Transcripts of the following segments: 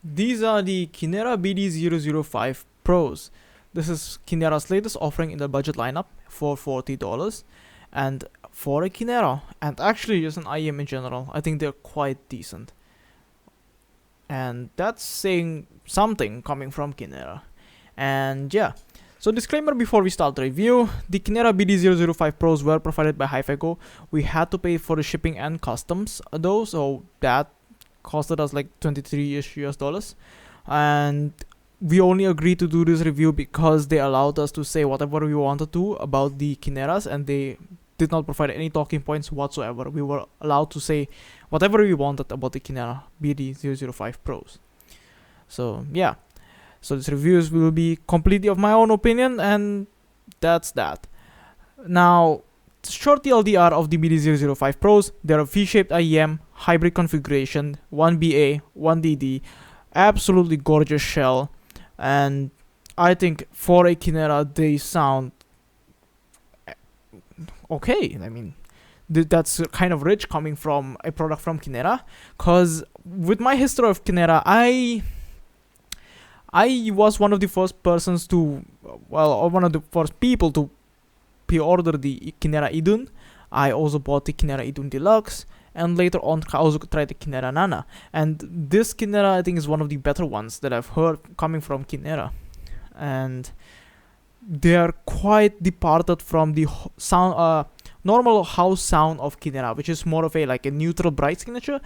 These are the Kinera BD005 Pros. This is Kinera's latest offering in the budget lineup for $40. And for a Kinera, and actually just an IEM in general, I think they're quite decent. And that's saying something coming from Kinera. And yeah, so disclaimer before we start the review, the Kinera BD005 Pros were provided by Fiio. We had to pay for the shipping and customs though, so that costed us like 23-ish US dollars. And we only agreed to do this review because they allowed us to say whatever we wanted to about the Kineras, and they did not provide any talking points whatsoever. We were allowed to say whatever we wanted about the Kinera BD005 Pros. So yeah, so this reviews will be completely of my own opinion, and that's that. Now, short TLDR of the BD005 Pros, they're a V-shaped IEM, hybrid configuration, 1BA, 1DD, absolutely gorgeous shell, and I think for a Kinera they sound okay. I mean, that's kind of rich coming from a product from Kinera, cause with my history of Kinera, I was one of the first persons to, or one of the first people to pre-order the Kinera Idun. I also bought the Kinera Idun Deluxe, and later on I also tried the Kinera Nana. And this Kinera, I think, is one of the better ones that I've heard coming from Kinera. And they are quite departed from the sound, normal house sound of Kinera, which is more of a like a neutral bright signature.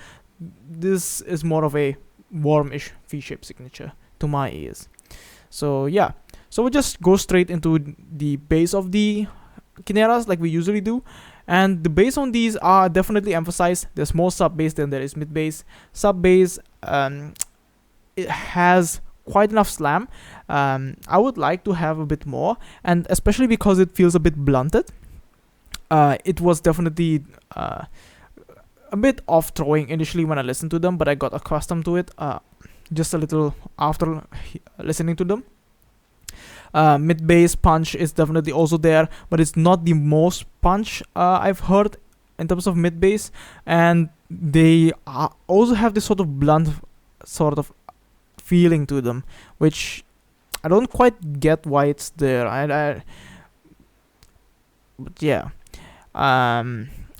This is more of a warmish V-shaped signature to my ears. So yeah, so we'll just go straight into the bass of the Kineras like we usually do. And the bass on these are definitely emphasized. There's more sub bass than there is mid bass. Sub bass, it has quite enough slam. I would like to have a bit more, and especially because it feels a bit blunted. It was definitely a bit off throwing initially when I listened to them, but I got accustomed to it just a little after listening to them. Mid bass punch is definitely also there, but it's not the most punch I've heard in terms of mid bass, and they also have this sort of blunt sort of feeling to them, which I don't quite get why it's there. But yeah,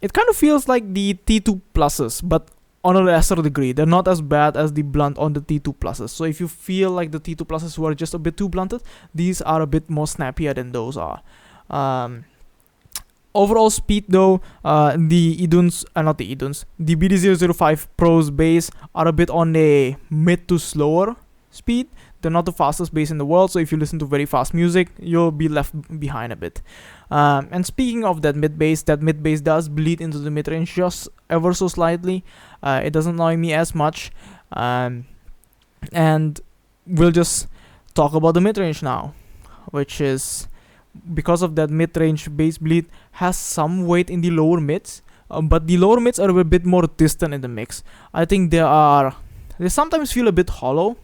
it kind of feels like the T2 pluses, but on a lesser degree. They're not as bad as the blunt on the T2 pluses. So if you feel like the T2 pluses were just a bit too blunted, these are a bit more snappier than those are. Overall speed though, the BD005 Pros bass are a bit on a mid to slower speed. They're not the fastest bass in the world, so if you listen to very fast music, you'll be left behind a bit. And speaking of that mid bass does bleed into the mid range just ever so slightly. It doesn't annoy me as much. And we'll just talk about the mid range now, which is because of that mid range bass bleed has some weight in the lower mids, but the lower mids are a bit more distant in the mix. I think they sometimes feel a bit hollow,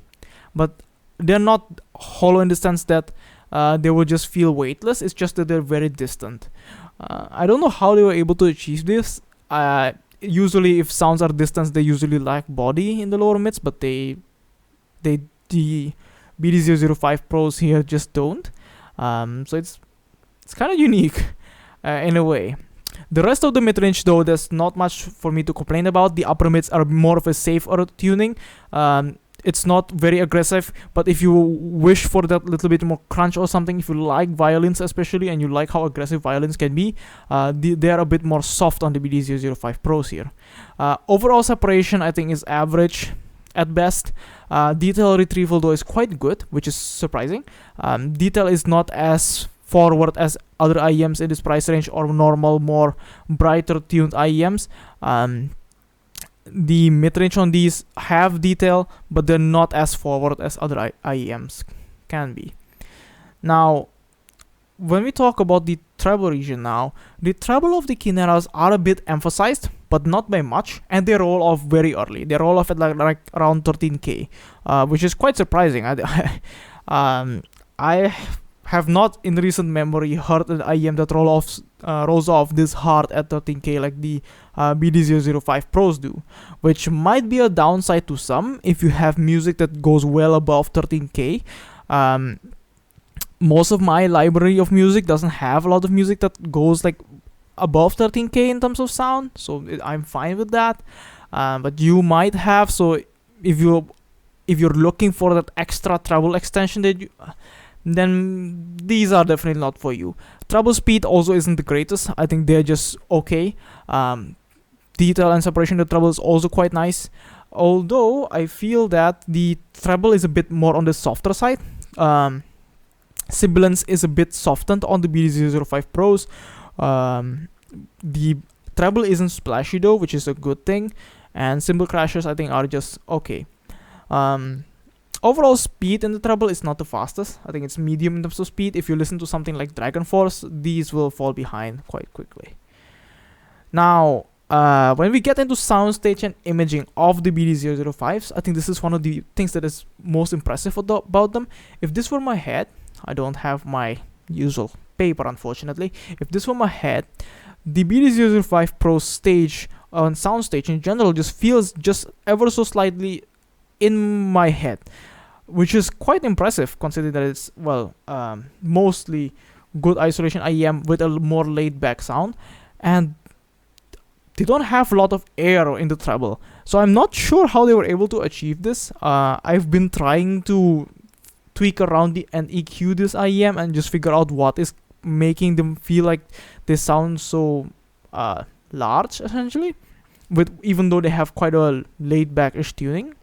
but they're not hollow in the sense that they will just feel weightless. It's just that they're very distant. I don't know how they were able to achieve this. Usually if sounds are distant, they usually lack body in the lower mids, but the BD005 Pros here just don't. So it's kind of unique in a way. The rest of the mid-range though, there's not much for me to complain about. The upper mids are more of a safer tuning. It's not very aggressive, but if you wish for that little bit more crunch or something, if you like violins especially, and you like how aggressive violins can be, they are a bit more soft on the BD005 Pros here. Overall separation I think is average at best. Detail retrieval though is quite good, which is surprising. Detail is not as forward as other IEMs in this price range or normal, more brighter tuned IEMs. The mid-range on these have detail, but they're not as forward as other IEMs can be. Now, when we talk about the treble region now, the treble of the Kineras are a bit emphasized, but not by much, and they roll off very early. They roll off at like around 13k, which is quite surprising. I have not in recent memory heard an IEM that rolls off this hard at 13K like the BD005 Pros do, which might be a downside to some if you have music that goes well above 13K. Most of my library of music doesn't have a lot of music that goes like above 13K in terms of sound, so I'm fine with that. But you might have, so if you're looking for that extra treble extension that then these are definitely not for you. Treble speed also isn't the greatest. I think they're just okay. Detail and separation of the treble is also quite nice, although I feel that the treble is a bit more on the softer side. Sibilance is a bit softened on the BD005 Pros. The treble isn't splashy though, which is a good thing, and cymbal crashes I think are just okay. Overall speed in the treble is not the fastest. I think it's medium in terms of speed. If you listen to something like Dragon Force, these will fall behind quite quickly. Now, when we get into soundstage and imaging of the BD005s, I think this is one of the things that is most impressive about them. If this were my head, I don't have my usual paper unfortunately. If this were my head, the BD005 Pro stage and soundstage in general just feels just ever so slightly in my head, which is quite impressive considering that it's, well, mostly good isolation IEM with a more laid back sound, and they don't have a lot of air in the treble, so I'm not sure how they were able to achieve this. I've been trying to tweak around and EQ this IEM and just figure out what is making them feel like they sound so large essentially, with even though they have quite a laid back-ish tuning.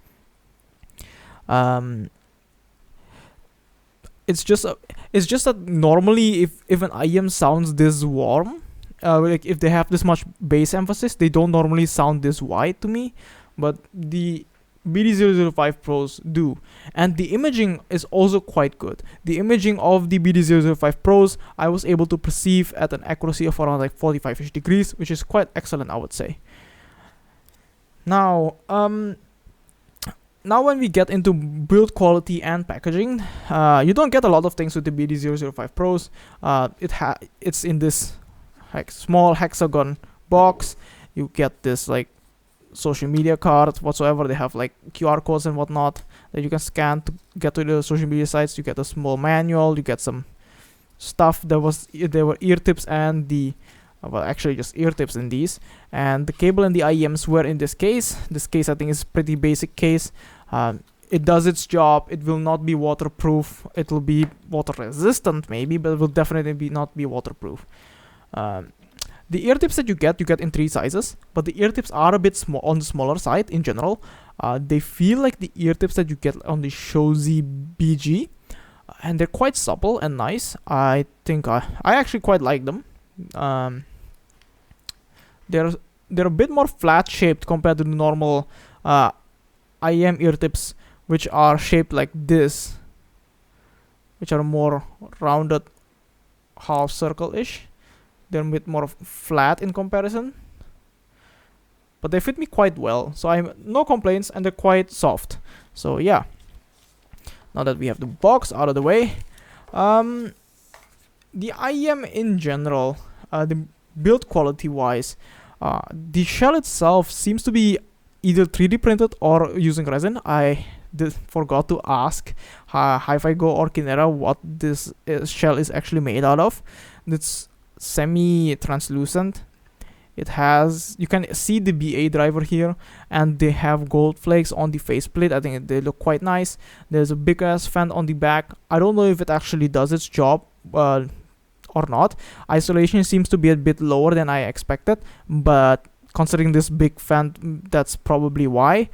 It's just that normally if an IEM sounds this warm, like if they have this much bass emphasis, they don't normally sound this wide to me, but the BD005 Pros do, and the imaging is also quite good. The imaging of the BD005 Pros I was able to perceive at an accuracy of around like 45-ish degrees, which is quite excellent, I would say. Now, when we get into build quality and packaging, you don't get a lot of things with the BD005 Pros. It's in this like small hexagon box. You get this like social media card whatsoever. They have like QR codes and whatnot that you can scan to get to the social media sites. You get a small manual. You get some stuff. There were ear tips and the well, actually just ear tips in these, and the cable and the IEMs were in this case. This case I think is pretty basic case. It does its job. It will not be waterproof. It will be water resistant maybe, but it will definitely not be waterproof. The ear tips that you get in 3 sizes, but the ear tips are a bit on the smaller side in general. They feel like the ear tips that you get on the Shozy BG, and they're quite supple and nice. I think I actually quite like them. They're a bit more flat shaped compared to the normal IEM ear tips, which are shaped like this, which are more rounded, half circle-ish. They're a bit more flat in comparison, but they fit me quite well, so I'm no complaints, and they're quite soft. So yeah, now that we have the box out of the way, the IEM in general, the build quality wise, the shell itself seems to be either 3D printed or using resin. I forgot to ask Hi-Fi Go or Kinera what this shell is actually made out of. It's semi-translucent. It has, you can see the BA driver here, and they have gold flakes on the faceplate. I think they look quite nice. There's a big ass fan on the back. I don't know if it actually does its job or not. Isolation seems to be a bit lower than I expected, but considering this big fan, that's probably why.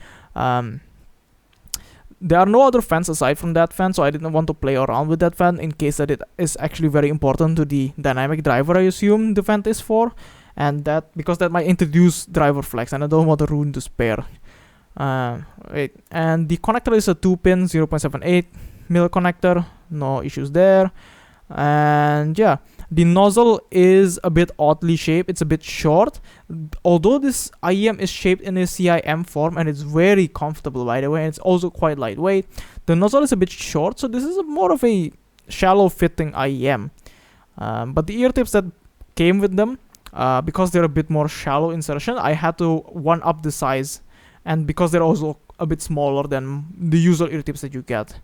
There are no other fans aside from that fan, so I didn't want to play around with that fan in case that it is actually very important to the dynamic driver I assume the fan is for, and that because that might introduce driver flex, and I don't want to ruin the spare. Right. And the connector is a 2-pin 0.78 mil connector, no issues there. And yeah, the nozzle is a bit oddly shaped. It's a bit short, although this IEM is shaped in a CIM form, and it's very comfortable, by the way, and it's also quite lightweight. The nozzle is a bit short, so this is more of a shallow fitting IEM. But the ear tips that came with them, because they're a bit more shallow insertion, I had to one up the size, and because they're also a bit smaller than the usual ear tips that you get.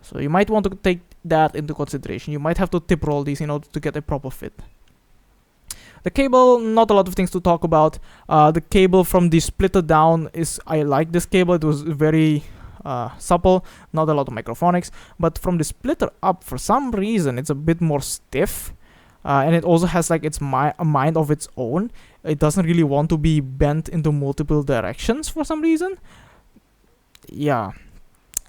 So you might want to take that into consideration. You might have to tip roll these in order to get a proper fit. The cable, not a lot of things to talk about. The cable from the splitter down is, I like this cable. It was very supple, not a lot of microphonics. But from the splitter up, for some reason, it's a bit more stiff. And it also has like a mind of its own. It doesn't really want to be bent into multiple directions for some reason. Yeah,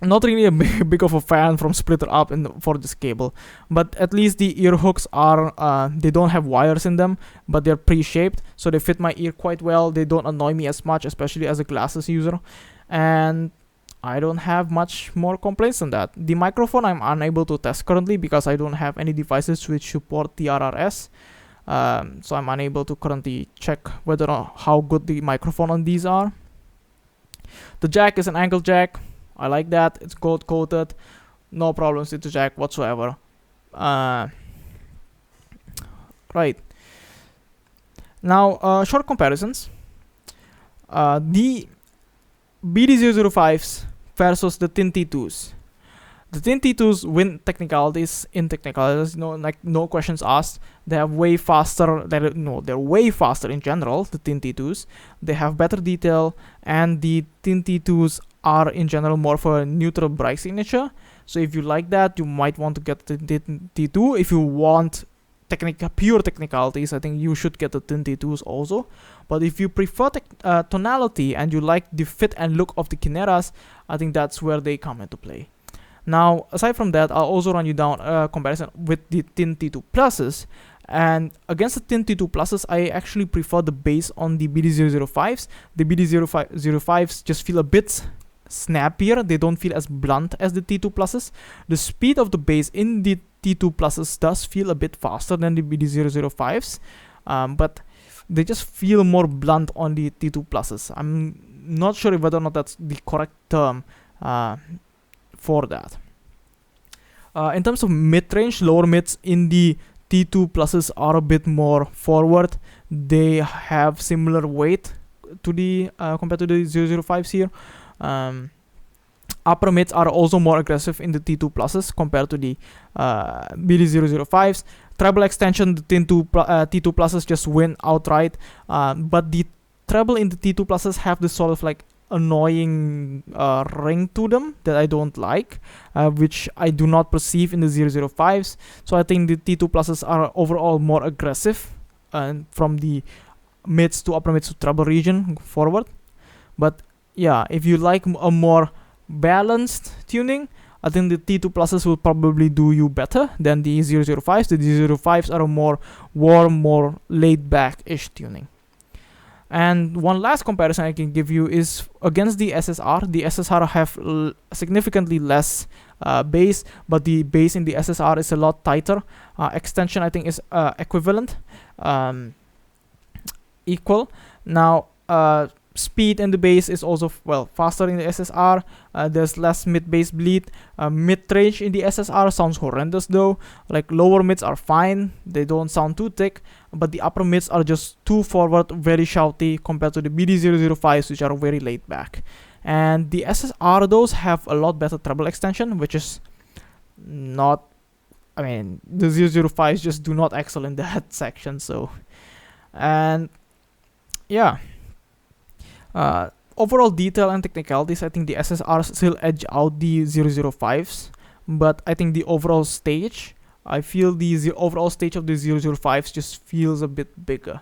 not really a big of a fan from splitter up for this cable, but at least the ear hooks are they don't have wires in them, but they're pre-shaped, so they fit my ear quite well. They don't annoy me as much, especially as a glasses user, and I don't have much more complaints than that. The microphone I'm unable to test currently because I don't have any devices which support the RRS, so I'm unable to currently check whether or how good the microphone on these are. The jack is an angle jack. I like that. It's gold coated. No problems with the jack whatsoever. Right. Now, short comparisons. The BD005s versus the Tin T2s. The Tin T2s win technicalities in technicalities, like no questions asked. They have way faster, they're way faster in general, the Tin T2s. They have better detail, and the Tin T2s are in general more for a neutral bright signature. So if you like that, you might want to get the Tin T2. If you want pure technicalities, I think you should get the Tin T2s also. But if you prefer tonality and you like the fit and look of the Kineras, I think that's where they come into play. Now, aside from that, I'll also run you down a comparison with the Tin T2 Pluses. And against the Tin T2 Pluses, I actually prefer the bass on the BD005s. The BD005s just feel a bit snappier. They don't feel as blunt as the T2 Pluses. The speed of the bass in the T2 Pluses does feel a bit faster than the BD005s. But they just feel more blunt on the T2 Pluses. I'm not sure whether or not that's the correct term for that. In terms of mid-range, lower mids in the T2 Pluses are a bit more forward. They have similar weight to the compared to the 005s here. Upper mids are also more aggressive in the T2 Pluses compared to the BD005s. Treble extension, the T2 Pluses just win outright. But the treble in the T2 Pluses have this sort of like annoying ring to them that I don't like, which I do not perceive in the 005s. So I think the T2 Pluses are overall more aggressive from the mids to upper mids to treble region forward. But yeah, if you like a more balanced tuning, I think the T2 Pluses will probably do you better than the 005s. The 005s are a more warm, more laid back-ish tuning. And one last comparison I can give you is against the SSR. The SSR have significantly less bass, but the bass in the SSR is a lot tighter. Extension, I think, is equivalent, equal. Now, speed in the bass is also faster in the SSR. There's less mid-bass bleed. Mid-range in the SSR sounds horrendous though. Like lower mids are fine, they don't sound too thick, but the upper mids are just too forward, very shouty compared to the BD005s, which are very laid back. And the SSR those have a lot better treble extension, which is not, I mean, the 005s just do not excel in that section. So, and yeah. Overall detail and technicalities, I think the SSRs still edge out the 005s, but I think the overall stage, I feel the overall stage of the 005s just feels a bit bigger.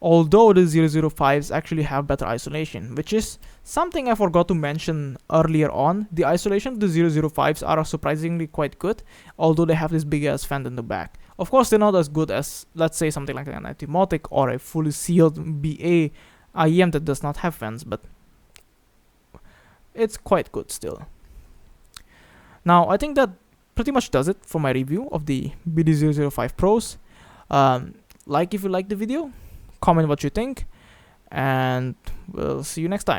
Although the 005s actually have better isolation, which is something I forgot to mention earlier on. The isolation of the 005s are surprisingly quite good, although they have this big ass fan in the back. Of course, they're not as good as, let's say, something like an Antimotic or a fully sealed BA IEM that does not have fans, but it's quite good still. Now, I think that pretty much does it for my review of the BD005 Pros. Like if you like the video, comment what you think, and we'll see you next time.